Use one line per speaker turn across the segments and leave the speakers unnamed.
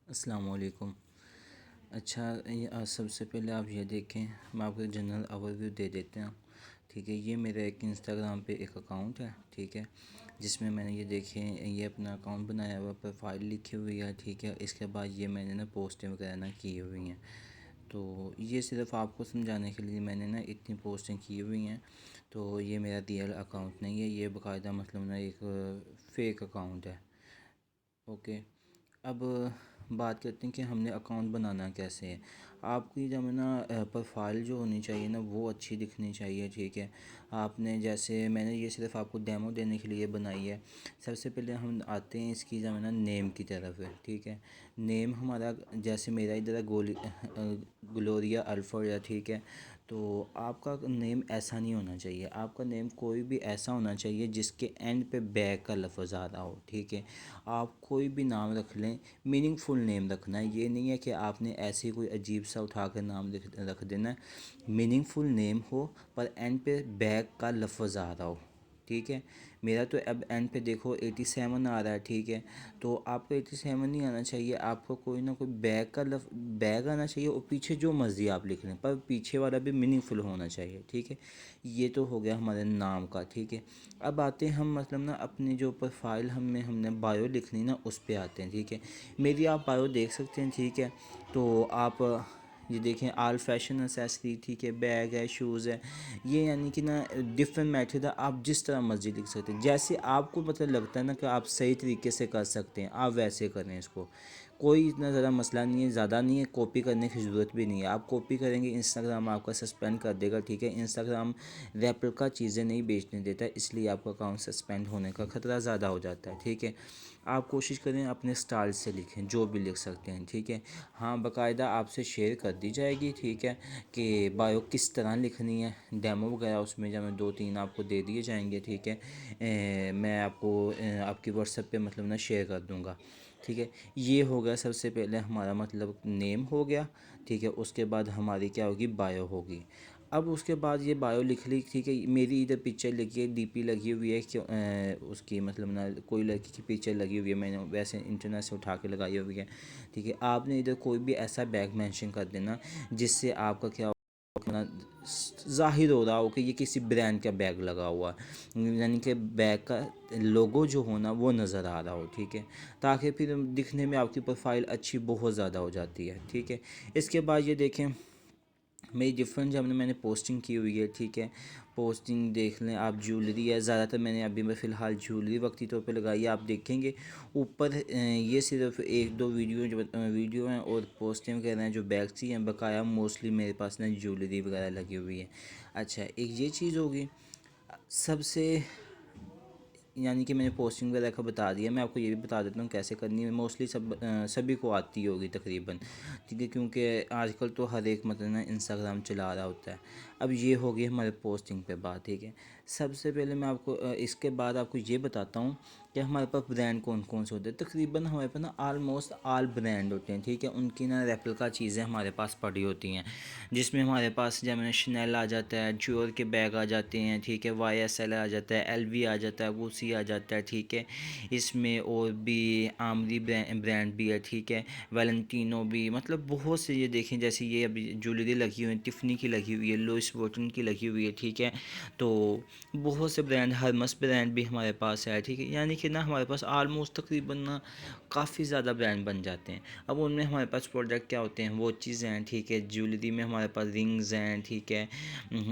अस्सलाम वालेकुम। अच्छा, ये सबसे पहले आप ये देखें, मैं आपको जनरल ओवरव्यू दे देते हैं। ठीक है, ये मेरा एक इंस्टाग्राम पे एक अकाउंट है। ठीक है, जिसमें मैंने ये देखें, ये अपना अकाउंट बनाया हुआ, प्रोफाइल लिखी हुई है। ठीक है, इसके बाद ये मैंने ना पोस्टें वगैरह ना की हुई हैं। तो ये सिर्फ आपको समझाने के लिए मैंने ना इतनी पोस्टें की हुई हैं। तो ये मेरा रियल अकाउंट नहीं है, ये बाकायदा मतलब ना एक फ़ेक अकाउंट है। ओके। अब बात करते हैं कि हमने अकाउंट बनाना कैसे है। आपकी जब ना प्रोफाइल जो होनी चाहिए ना वो अच्छी दिखनी चाहिए। ठीक है, आपने जैसे मैंने ये सिर्फ आपको डेमो देने के लिए बनाई है। सबसे पहले हम आते हैं इसकी जब ना नेम की तरफ है। ठीक है, नेम हमारा जैसे मेरा इधर है ग्लोरिया अल्फर्ड है। ठीक है, तो आपका नेम ऐसा नहीं होना चाहिए। आपका नेम कोई भी ऐसा होना चाहिए जिसके एंड पे बैक का लफ्ज़ आ रहा हो। ठीक है, आप कोई भी नाम रख लें, मीनिंगफुल नेम रखना है। ये नहीं है कि आपने ऐसे ही कोई अजीब सा उठा कर नाम रख देना है। मीनिंगफुल नेम हो पर एंड पे बैक का लफ्ज़ आ रहा हो। ठीक है, मेरा तो अब एंड पे देखो 87 आ रहा है। ठीक है, तो आपको 87 नहीं आना चाहिए, आपको कोई ना कोई बैग आना चाहिए और पीछे जो मर्ज़ी आप लिख लें, पर पीछे वाला भी मीनिंगफुल होना चाहिए। ठीक है, ये तो हो गया हमारे नाम का। ठीक है, अब आते हैं हम मतलब ना अपनी जो प्रोफाइल हमने बायो लिखनी ना उस पे आते हैं। ठीक है, मेरी आप बायो देख सकते हैं। ठीक है, तो आप ये देखें, आल फैशन एसेसरी। ठीक है, बैग है, शूज़ है, ये यानी कि ना डिफरेंट मेथड है। आप जिस तरह मर्जी लिख सकते हैं, जैसे आपको मतलब लगता है ना कि आप सही तरीके से कर सकते हैं, आप वैसे करें इसको। कोई इतना ज़्यादा मसला नहीं है, ज़्यादा नहीं है, कॉपी करने की ज़रूरत भी नहीं है। आप कॉपी करेंगे इंस्टाग्राम आपका सस्पेंड कर देगा। ठीक है, इंस्टाग्राम रेप्लिका चीज़ें नहीं बेचने देता, इसलिए आपका अकाउंट सस्पेंड होने का ख़तरा ज़्यादा हो जाता है। ठीक है, आप कोशिश करें अपने स्टाइल से लिखें, जो भी लिख सकते हैं। ठीक है, हाँ, बाकायदा आपसे शेयर कर दी जाएगी। ठीक है, कि बायो किस तरह लिखनी है, डेमो वगैरह उसमें जब 2-3 आपको दे दिए जाएंगे। ठीक है, मैं आपको आपकी व्हाट्सएप पे मतलब ना शेयर कर दूँगा। ठीक है, ये हो गया सबसे पहले हमारा मतलब नेम हो गया। ठीक है, उसके बाद हमारी क्या होगी, बायो होगी। अब उसके बाद ये बायो लिख ली। ठीक है, मेरी इधर पिक्चर लगी है, डीपी लगी हुई है, क्यों उसकी मतलब ना कोई लड़की की पिक्चर लगी हुई है, मैंने वैसे इंटरनेट से उठा के लगाई हुई है। ठीक है, आपने इधर कोई भी ऐसा बैग मेंशन कर देना जिससे आपका क्या अपना ज़ाहिर हो रहा हो कि ये किसी ब्रांड का बैग लगा हुआ है, यानी कि बैग का लोगो जो होना वो नज़र आ रहा हो। ठीक है, ताकि फिर दिखने में आपकी प्रोफाइल अच्छी बहुत ज़्यादा हो जाती है। ठीक है, इसके बाद ये देखें, मेरी डिफरेंट जब मैंने पोस्टिंग की हुई है। ठीक है, पोस्टिंग देख लें आप, ज्वेलरी है ज़्यादातर, मैंने अभी मैं फ़िलहाल ज्वेलरी वक्ती तौर पे लगाई है। आप देखेंगे ऊपर ये सिर्फ एक दो वीडियो हैं और पोस्टें वगैरह हैं जो बैग्स ही हैं, बकाया मोस्टली मेरे पास ना ज्वेलरी वगैरह लगी हुई है। अच्छा, एक ये चीज़ होगी सबसे, यानी कि मैंने पोस्टिंग वगैरह का बता दिया, मैं आपको ये भी बता देता हूँ कैसे करनी है। मोस्टली सभी को आती होगी तकरीबन। ठीक है, क्योंकि आजकल तो हर एक मतलब ना इंस्टाग्राम चला रहा होता है। अब ये होगी हमारे पोस्टिंग पे बात। ठीक है, सबसे पहले मैं आपको इसके बाद आपको ये बताता हूँ कि हमारे पास ब्रांड कौन कौन से होते हैं। तकरीबन हमारे पास ना आलमोस्ट आल ब्रांड होते हैं। ठीक है, उनकी ना रेप्लिका चीज़ें हमारे पास पड़ी होती हैं, जिसमें हमारे पास जैसे शनेल आ जाता है, ड्योर के बैग आ जाते हैं। ठीक है, YSL आ जाता है, LV आ जाता है, वूसी आ जाता है। ठीक है, इसमें और भी आमरी ब्रांड भी है। ठीक है, वैलेंटिनो भी, मतलब बहुत से ये देखें, जैसे ये अभी ज्वेलरी लगी हुई है, टिफ़नी की लगी हुई है, लुइस वॉटन की लगी हुई है। ठीक है, तो बहुत से ब्रांड, हरमस ब्रांड भी हमारे पास है। ठीक है, यानी कि ना हमारे पास आलमोस्ट तकरीबन ना काफ़ी ज़्यादा ब्रांड बन जाते हैं। अब उनमें हमारे पास प्रोडक्ट क्या होते हैं, वो चीज़ें हैं। ठीक है, ज्वेलरी में हमारे पास रिंग्स हैं। ठीक है,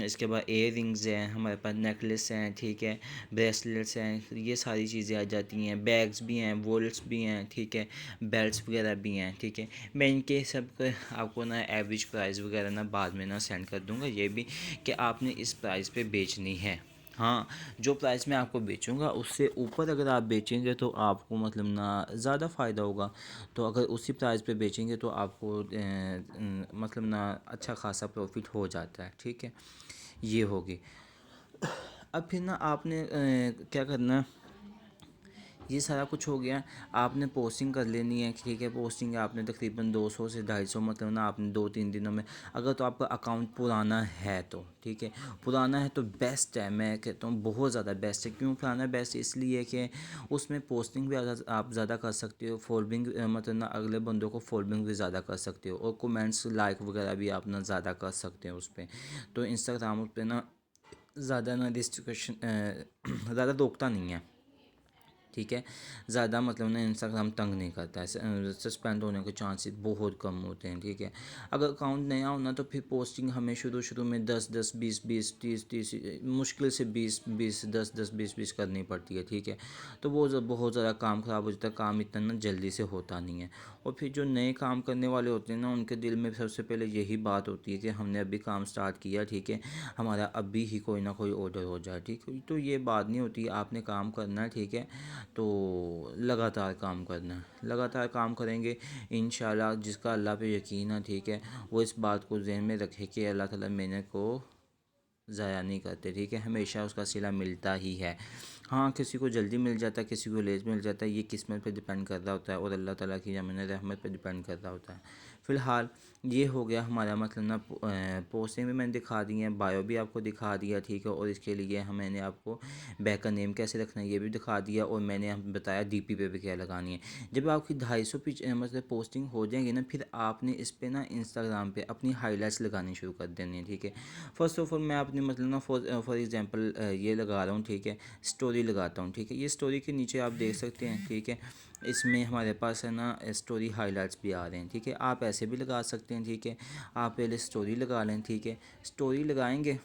इसके बाद एयर रिंग्स हैं, हमारे पास नेकलेस हैं। ठीक है, ब्रेसलेट्स हैं, ये सारी चीज़ें आ जाती हैं। बैग्स भी हैं, वॉलेट्स भी हैं। ठीक है, बेल्ट्स वगैरह भी हैं। ठीक है, मैं इनके सब आपको ना एवरेज प्राइस वगैरह ना बाद में ना सेंड कर दूंगा, ये भी कि आपने इस प्राइस पे बेचनी है। हाँ, जो प्राइस मैं आपको बेचूंगा उससे ऊपर अगर आप बेचेंगे तो आपको मतलब ना ज़्यादा फ़ायदा होगा। तो अगर उसी प्राइस पे बेचेंगे तो आपको मतलब ना अच्छा खासा प्रॉफिट हो जाता है। ठीक है, ये होगी। अब फिर ना आपने क्या करना, ये सारा कुछ हो गया। आपने पोस्टिंग कर लेनी है, ठीक है। पोस्टिंग आपने तकरीबन 200 से 250 मतलब ना आपने 2-3 दिनों में, अगर तो आपका अकाउंट पुराना है तो ठीक है, पुराना है तो बेस्ट है, मैं कहता हूँ बहुत ज़्यादा बेस्ट है। क्यों पुराना बेस्ट, इसलिए कि उसमें पोस्टिंग भी आप ज़्यादा कर सकते हो, फॉलोइंग मतलब ना अगले बंदों को फॉलोइंग भी ज़्यादा कर सकते हो, और कमेंट्स लाइक वगैरह भी आप ना ज़्यादा कर सकते हो उस पर। तो इंस्टाग्राम उस पर ना ज़्यादा ना रिस्ट्रिक्शन ज़्यादा रोकता नहीं है, ठीक है। ज़्यादा मतलब ना इंस्टाग्राम तंग नहीं करता है, सस्पेंड होने के चांसेस बहुत कम होते हैं, ठीक है। अगर अकाउंट नया होना तो फिर पोस्टिंग हमें शुरू शुरू में 10-10 20-20 30-30 मुश्किल से 20-20 10-10 20-20 करनी पड़ती है, ठीक है। तो वो बहुत ज़्यादा काम ख़राब हो जाता है, काम इतना ना जल्दी से होता नहीं है। और फिर जो नए काम करने वाले होते हैं ना, उनके दिल में सबसे पहले यही बात होती है कि हमने अभी काम स्टार्ट किया, ठीक है, हमारा अभी ही कोई ना कोई ऑर्डर हो जाए, ठीक है। तो ये बात नहीं होती, आपने काम करना है, ठीक है। तो लगातार काम करना है, लगातार काम करेंगे इंशाल्लाह। जिसका अल्लाह पे यकीन है, ठीक है, वो इस बात को ज़हन में रखे कि अल्लाह ताला मेहनत को ज़ाया नहीं करते, ठीक है, हमेशा उसका सिला मिलता ही है। हाँ, किसी को जल्दी मिल जाता है, किसी को लेट मिल जाता है, ये किस्मत पे डिपेंड कर रहा होता है और अल्लाह ताला की यमन रहमत पे डिपेंड कर रहा होता है। फ़िलहाल ये हो गया हमारा मतलब ना पोस्टिंग भी मैंने दिखा दी है, बायो भी आपको दिखा दिया, ठीक है। और इसके लिए मैंने आपको बैक का नेम कैसे रखना है ये भी दिखा दिया, और मैंने बताया डीपी पे भी क्या लगानी है। जब आपकी 250 पिच मतलब पोस्टिंग हो जाएंगी ना, फिर आपने इस पर ना इंस्टाग्राम पे अपनी हाईलाइट्स लगानी शुरू कर देनी है, ठीक है। फर्स्ट ऑफ ऑल मैं अपनी मतलब ना फॉर एग्जांपल ये लगा रहा हूँ, ठीक है, स्टोरी लगाता हूँ, ठीक है। ये स्टोरी के नीचे आप देख सकते हैं, ठीक है, इसमें हमारे पास है ना स्टोरी हाइलाइट्स भी आ रहे हैं, ठीक है। आप ऐसे भी लगा सकते हैं, ठीक है। आप पहले स्टोरी लगा लें, ठीक है। स्टोरी लगाएंगे,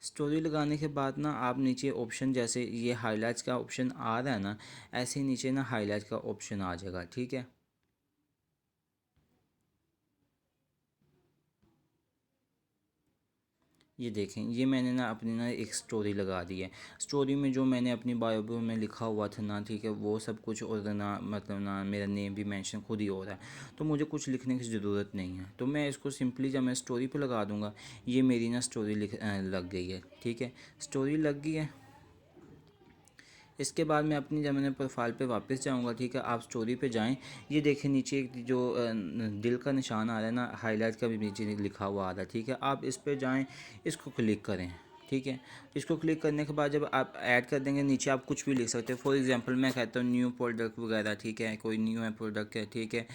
स्टोरी लगाने के बाद ना आप नीचे ऑप्शन, जैसे ये हाइलाइट्स का ऑप्शन आ रहा है ना, ऐसे ही नीचे ना हाइलाइट का ऑप्शन आ जाएगा, ठीक है। ये देखें, ये मैंने ना अपनी ना एक स्टोरी लगा दी है। स्टोरी में जो मैंने अपनी बायो में लिखा हुआ था ना, ठीक है, वो सब कुछ, और ना मतलब ना मेरा नेम भी मेंशन खुद ही हो रहा है, तो मुझे कुछ लिखने की ज़रूरत नहीं है। तो मैं इसको सिंपली जब मैं स्टोरी पे लगा दूंगा, ये मेरी ना स्टोरी लग गई है, ठीक है। स्टोरी लग गई है। इसके बाद मैं अपनी जब मैंने प्रोफाइल पे वापस जाऊंगा, ठीक है, आप स्टोरी पे जाएं। ये देखें नीचे एक जो दिल का निशान आ रहा है ना, हाईलाइट का भी नीचे लिखा हुआ आ रहा है, ठीक है। आप इस पे जाएं, इसको क्लिक करें, ठीक है। इसको क्लिक करने के बाद जब आप ऐड कर देंगे, नीचे आप कुछ भी लिख सकते हैं। फॉर एग्जांपल मैं कहता हूँ न्यू प्रोडक्ट वगैरह, ठीक है, कोई न्यू है प्रोडक्ट है, ठीक है,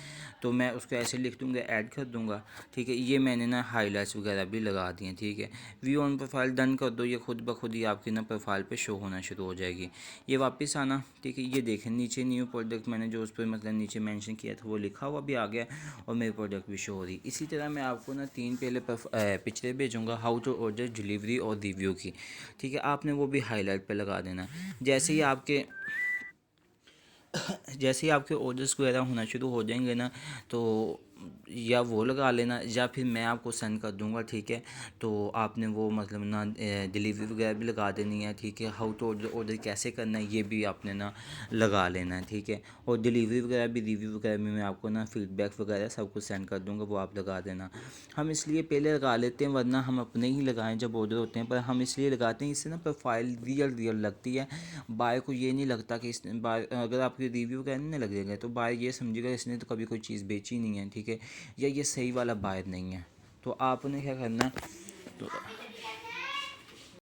तो मैं उसको ऐसे लिख दूँगा, ऐड कर दूँगा, ठीक है। ये मैंने ना हाईलाइट्स वगैरह भी लगा दिए, ठीक है। व्यू ऑन प्रोफाइल डन कर दो, ये खुद ब खुद ही आपकी ना प्रोफाइल पे शो होना शुरू हो जाएगी। ये वापस आना, ठीक है। ये देखें नीचे न्यू प्रोडक्ट मैंने जो उस पर मतलब नीचे मेंशन किया था वो लिखा हुआ भी आ गया, और मेरे प्रोडक्ट भी शो हो रही। इसी तरह मैं आपको ना 3 पहले पिक्चरें भेजूँगा, हाउ टू ऑर्डर, डिलीवरी और रिव्यू की, ठीक है। आपने वो भी हाईलाइट पे लगा देना। जैसे ही आपके जैसे ही आपके ऑर्डर्स वगैरह होना शुरू हो जाएंगे ना, तो या वो लगा लेना, या फिर मैं आपको सेंड कर दूंगा, ठीक है। तो आपने वो मतलब ना डिलीवरी वगैरह भी लगा देनी है, ठीक है। हाउ टू ऑर्डर, ऑर्डर कैसे करना है ये भी आपने ना लगा लेना है, ठीक है। और डिलीवरी वगैरह भी, रिव्यू वगैरह भी मैं आपको ना फीडबैक वगैरह सब कुछ सेंड कर दूंगा, वो आप लगा देना। हम इसलिए पहले लगा लेते हैं, वरना हम अपने ही लगाएं जब ऑर्डर होते हैं, पर हम इसलिए लगाते हैं, इससे ना प्रोफाइल रियल रियल लगती है। बाय को ये नहीं लगता कि इस बाय, अगर आपके रिव्यू कहने लगेगा तो बाय ये समझेगा इसने तो कभी कोई चीज़ बेची नहीं है, ठीक है, या ये सही वाला बायर नहीं है। तो आपने क्या करना है, तो